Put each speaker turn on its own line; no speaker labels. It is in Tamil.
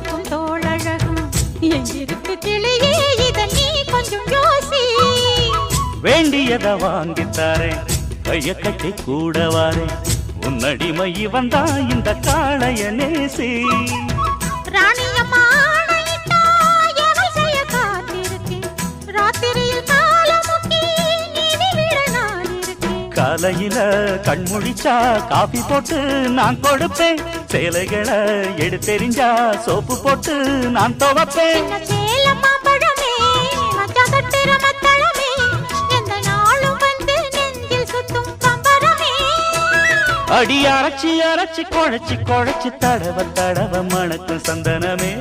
தோலுக்கும் தோழழகும் எங்கிருக்கு கிளியே இத நீ கொஞ்சம் யோசி
வேண்டியத வாங்கித்தாரேன் கைய கட்டி கூடவாரே உன்னடிமை வந்தா இந்த காளைய நேசி
ராணியம்மா ஆணையிட்டா எவள் செய்ய காத்திருக்கேன் ராத்திரியில் காலமுக்கி நீதி விட நான் இருக்கேன்
காலையில கண்முழிச்சா காபி போட்டு நான் கொடுப்பேன் சேலைகளை எடுத்தெறிஞ்சா சோப்பு போட்டு நான் துவப்பேன்
சின்ன சேலம்மா பழமே மச்சா கட்டுற மத்தளமே எந்த நாளும் வந்து நெஞ்சில் சுத்தும் பம்பரமே
அடி அரைச்சி அரைச்சி குழைச்சி குழைச்சி தடவ தடவ மணக்கும் சந்தனமே